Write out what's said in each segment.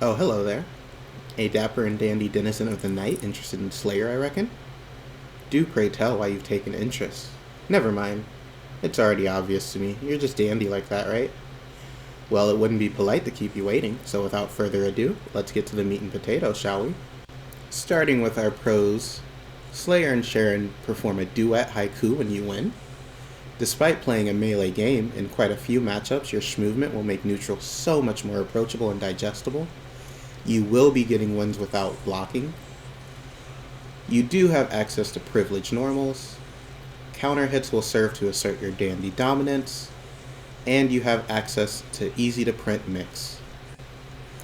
Oh, hello there. A dapper and dandy denizen of the night, interested in Slayer, I reckon? Do pray tell why you've taken interest. Never mind. It's already obvious to me. You're just dandy like that, right? Well, it wouldn't be polite to keep you waiting, so without further ado, let's get to the meat and potatoes, shall we? Starting with our pros, Slayer and Sharon perform a duet haiku when you win. Despite playing a melee game, in quite a few matchups, your movement will make neutral so much more approachable and digestible. You will be getting wins without blocking. You do have access to privileged normals. Counter hits will serve to assert your dandy dominance. And you have access to easy to print mix.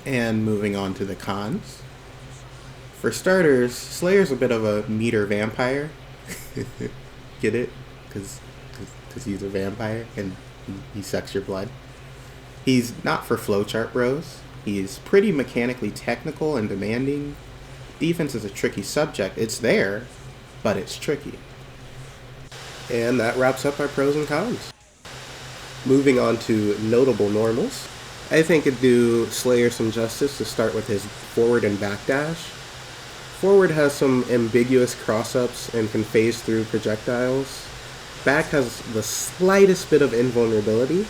And moving on to the cons. For starters, Slayer's a bit of a meter vampire. Get it? Because he's a vampire and he sucks your blood. He's not for flowchart bros. He's pretty mechanically technical and demanding. Defense is a tricky subject. It's there, but it's tricky. And that wraps up our pros and cons. Moving on to notable normals. I think it'd do Slayer some justice to start with his forward and back dash. Forward has some ambiguous cross-ups and can phase through projectiles. Back has the slightest bit of invulnerability,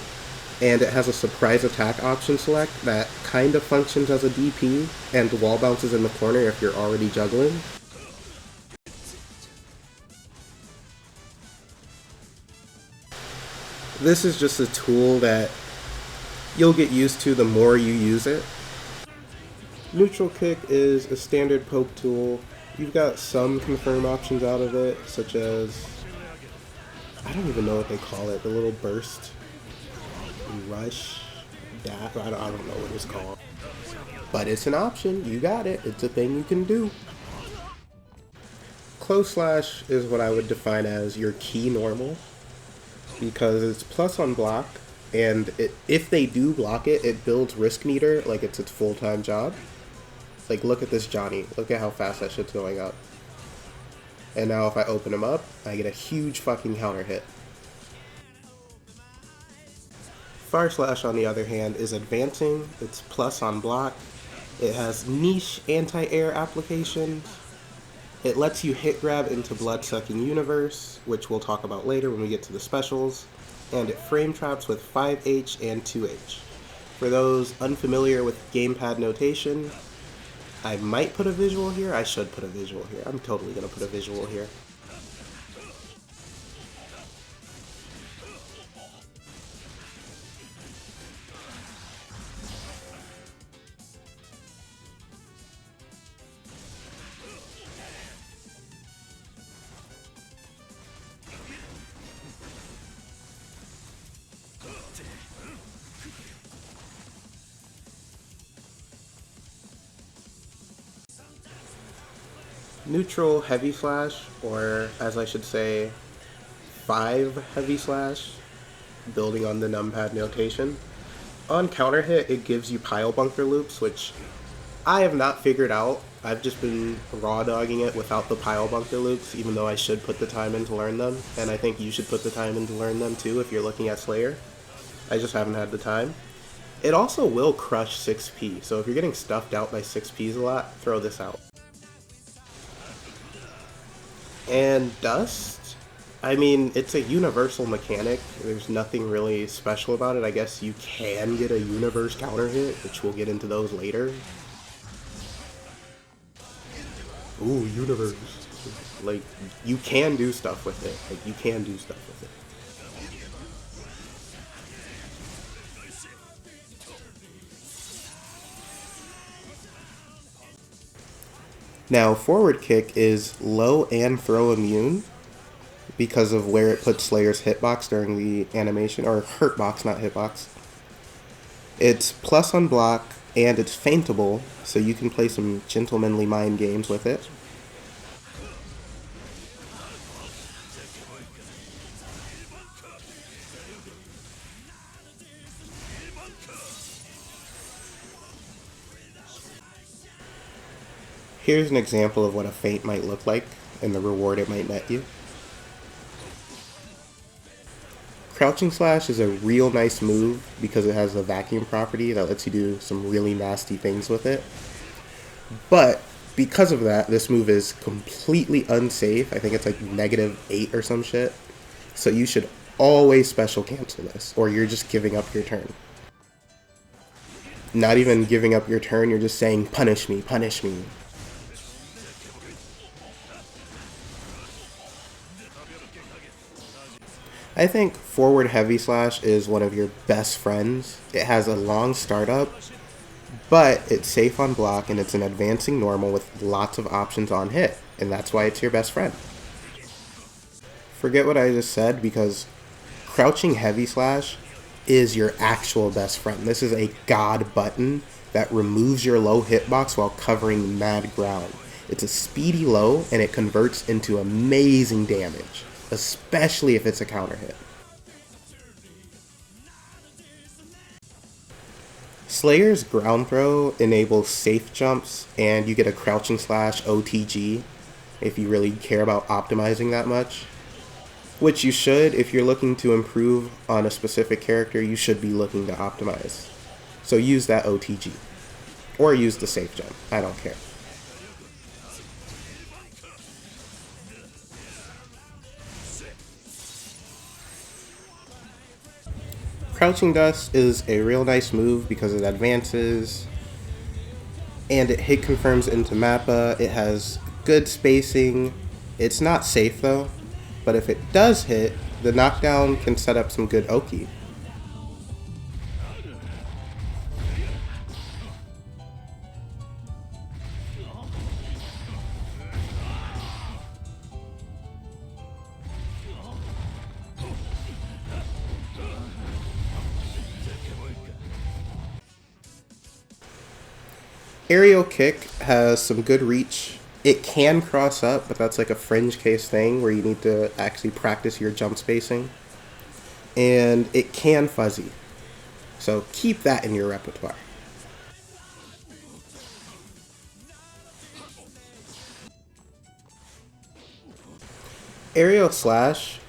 and it has a surprise attack option select that kind of functions as a DP, and wall bounces in the corner if you're already juggling. This is just a tool that you'll get used to the more you use it. Neutral kick is a standard poke tool. You've got some confirm options out of it, such as, I don't even know what they call it, the little burst, rush, dash, I don't know what it's called. But it's an option, you got it, it's a thing you can do. Close slash is what I would define as your key normal, because it's plus on block, and if they do block it, it builds risk meter like it's its full-time job. Like, look at this Johnny. Look at how fast that shit's going up. And now if I open him up, I get a huge fucking counter hit. Far Slash, on the other hand, is advancing. It's plus on block. It has niche anti-air applications. It lets you hit grab into Blood-Sucking Universe, which we'll talk about later when we get to the specials. And it frame traps with 5H and 2H. For those unfamiliar with gamepad notation, I might put a visual here. I should put a visual here. I'm totally going to put a visual here. Neutral heavy slash, or as I should say, 5 heavy slash, building on the numpad notation. On counter hit, it gives you pile bunker loops, which I have not figured out. I've just been raw dogging it without the pile bunker loops, even though I should put the time in to learn them, and I think you should put the time in to learn them too if you're looking at Slayer. I just haven't had the time. It also will crush 6P, so if you're getting stuffed out by 6Ps a lot, throw this out. And Dust, I mean, it's a universal mechanic. There's nothing really special about it. I guess you can get a universe counter hit, which we'll get into those later. Ooh, universe. Like, you can do stuff with it. Like, you can do stuff with it. Now, forward kick is low and throw immune because of where it puts Slayer's hitbox during the animation, or hurtbox, not hitbox. It's plus on block, and it's feintable, so you can play some gentlemanly mind games with it. Here's an example of what a feint might look like and the reward it might net you. Crouching Slash is a real nice move because it has a vacuum property that lets you do some really nasty things with it. But because of that, this move is completely unsafe. I think it's like -8 or some shit. So you should always special cancel this, or you're just giving up your turn. Not even giving up your turn, you're just saying, punish me, punish me. I think forward heavy slash is one of your best friends. It has a long startup, but it's safe on block and it's an advancing normal with lots of options on hit, and that's why it's your best friend. Forget what I just said, because crouching heavy slash is your actual best friend. This is a god button that removes your low hitbox while covering mad ground. It's a speedy low and it converts into amazing damage, especially if it's a counter hit. Slayer's ground throw enables safe jumps, and you get a crouching slash OTG if you really care about optimizing that much. Which you should. If you're looking to improve on a specific character, you should be looking to optimize. So use that OTG. Or use the safe jump. I don't care. Crouching Dust is a real nice move because it advances and it hit confirms into Mappa. It has good spacing. It's not safe though, but if it does hit, the knockdown can set up some good Oki. Aerial Kick has some good reach. It can cross up, but that's like a fringe case thing where you need to actually practice your jump spacing. And it can fuzzy. So keep that in your repertoire. Aerial Slash,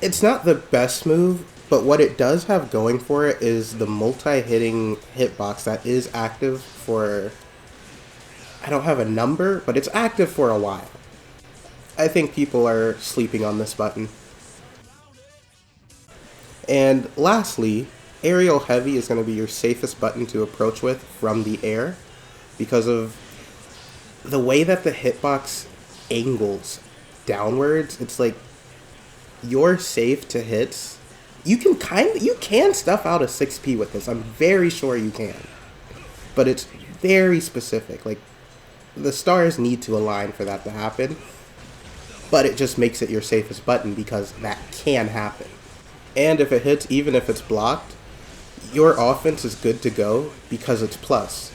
it's not the best move, but what it does have going for it is the multi-hitting hitbox that is active for, I don't have a number, but it's active for a while. I think people are sleeping on this button. And lastly, Aerial Heavy is going to be your safest button to approach with from the air because of the way that the hitbox angles downwards. It's like you're safe to hits. You can stuff out a 6P with this. I'm very sure you can. But it's very specific. Like, the stars need to align for that to happen. But it just makes it your safest button because that can happen. And if it hits, even if it's blocked, your offense is good to go because it's plus.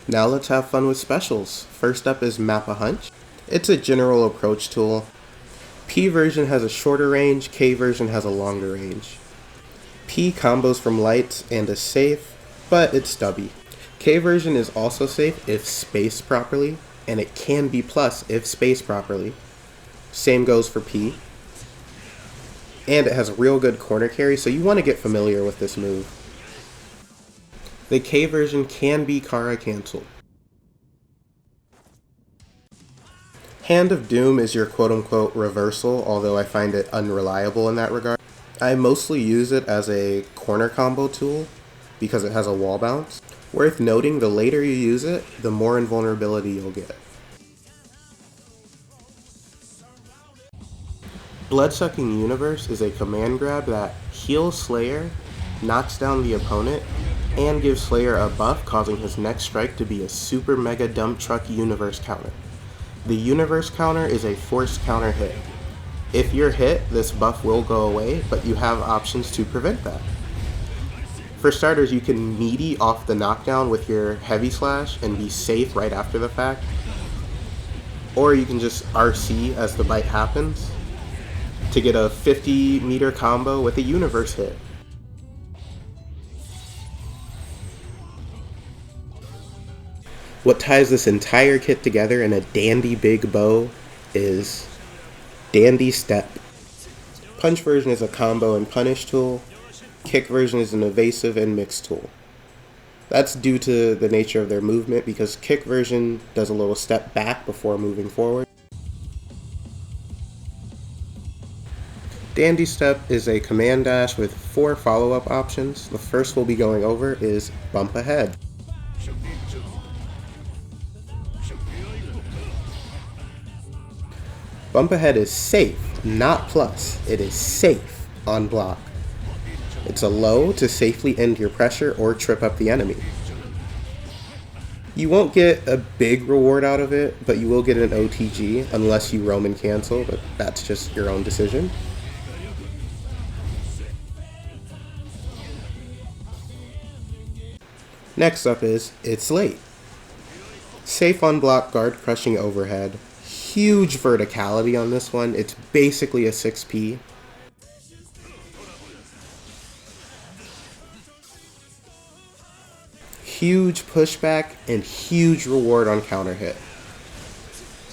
Now let's have fun with specials. First up is Mappa Hunch. It's a general approach tool. P version has a shorter range, K version has a longer range. P combos from lights and is safe, but it's stubby. K version is also safe if spaced properly, and it can be plus if spaced properly. Same goes for P. And it has a real good corner carry, so you want to get familiar with this move. The K version can be Kara canceled. Hand of Doom is your quote-unquote reversal, although I find it unreliable in that regard. I mostly use it as a corner combo tool because it has a wall bounce. Worth noting, the later you use it, the more invulnerability you'll get. Bloodsucking Universe is a command grab that heals Slayer, knocks down the opponent, and gives Slayer a buff, causing his next strike to be a super mega dump truck universe counter. The universe counter is a forced counter hit. If you're hit, this buff will go away, but you have options to prevent that. For starters, you can meaty off the knockdown with your heavy slash and be safe right after the fact. Or you can just RC as the bite happens to get a 50-meter combo with a universe hit. What ties this entire kit together in a dandy big bow is Dandy Step. Punch version is a combo and punish tool. Kick version is an evasive and mix tool. That's due to the nature of their movement, because kick version does a little step back before moving forward. Dandy Step is a command dash with 4 follow-up options. The first we'll be going over is Bump Ahead. Bump Ahead is safe, not plus. It is safe on block. It's a low to safely end your pressure or trip up the enemy. You won't get a big reward out of it, but you will get an OTG unless you roam and cancel, but that's just your own decision. Next up is It's Late. Safe on block, guard crushing overhead. Huge verticality on this one. It's basically a 6P. Huge pushback and huge reward on counter hit.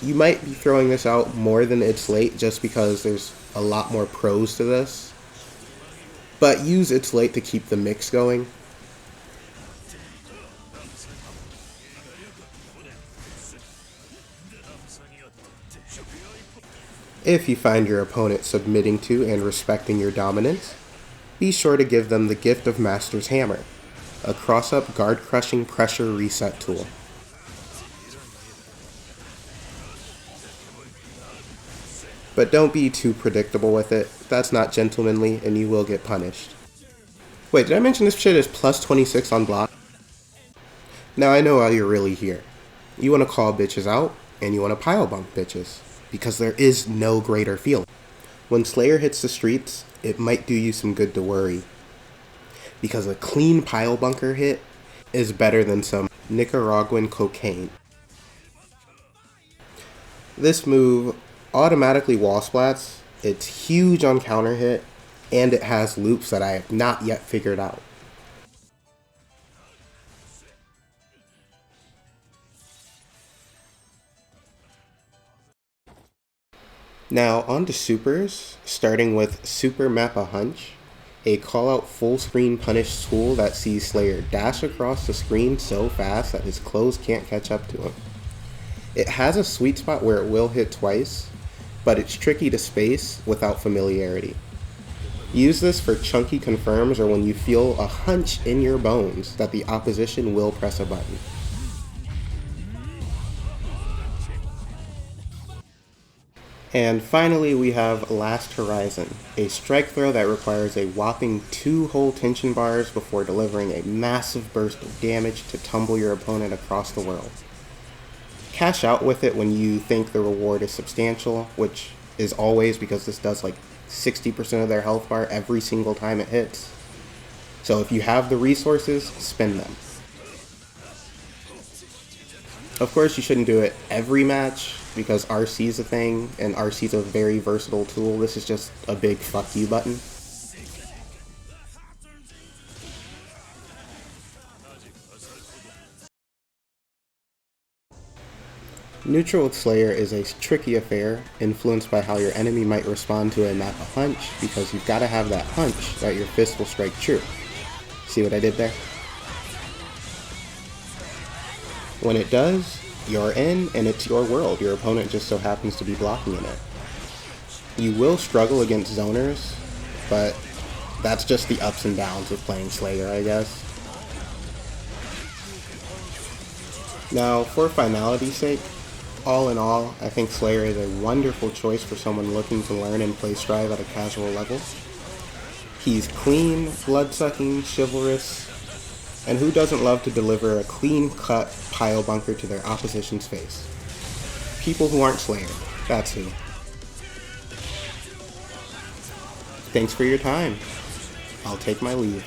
You might be throwing this out more than It's Late just because there's a lot more pros to this, but use It's Late to keep the mix going. If you find your opponent submitting to and respecting your dominance, be sure to give them the gift of Master's Hammer, a cross-up guard-crushing pressure reset tool. But don't be too predictable with it. That's not gentlemanly and you will get punished. Wait, did I mention this shit is plus 26 on block? Now I know why you're really here. You want to call bitches out and you want to pile bump bitches, because there is no greater feeling. When Slayer hits the streets, it might do you some good to worry, because a clean pile bunker hit is better than some Nicaraguan cocaine. This move automatically wall splats, it's huge on counter hit, and it has loops that I have not yet figured out. Now on to supers, starting with Super Mappa Hunch, a call-out full-screen punish tool that sees Slayer dash across the screen so fast that his clothes can't catch up to him. It has a sweet spot where it will hit twice, but it's tricky to space without familiarity. Use this for chunky confirms or when you feel a hunch in your bones that the opposition will press a button. And finally we have Last Horizon, a strike throw that requires a whopping 2 whole tension bars before delivering a massive burst of damage to tumble your opponent across the world. Cash out with it when you think the reward is substantial, which is always, because this does like 60% of their health bar every single time it hits. So if you have the resources, spend them. Of course you shouldn't do it every match, because RC is a thing, and RC is a very versatile tool. This is just a big fuck you button. Neutral with Slayer is a tricky affair, influenced by how your enemy might respond to a Mappa Hunch, because you've got to have that hunch that your fist will strike true. See what I did there? When it does, you're in, and it's your world. Your opponent just so happens to be blocking in it. You will struggle against zoners, but that's just the ups and downs of playing Slayer, I guess. Now, for finality's sake, all in all, I think Slayer is a wonderful choice for someone looking to learn and play Strive at a casual level. He's clean, blood-sucking, chivalrous, and who doesn't love to deliver a clean-cut pile bunker to their opposition's face? People who aren't Slayer, that's who. Thanks for your time. I'll take my leave.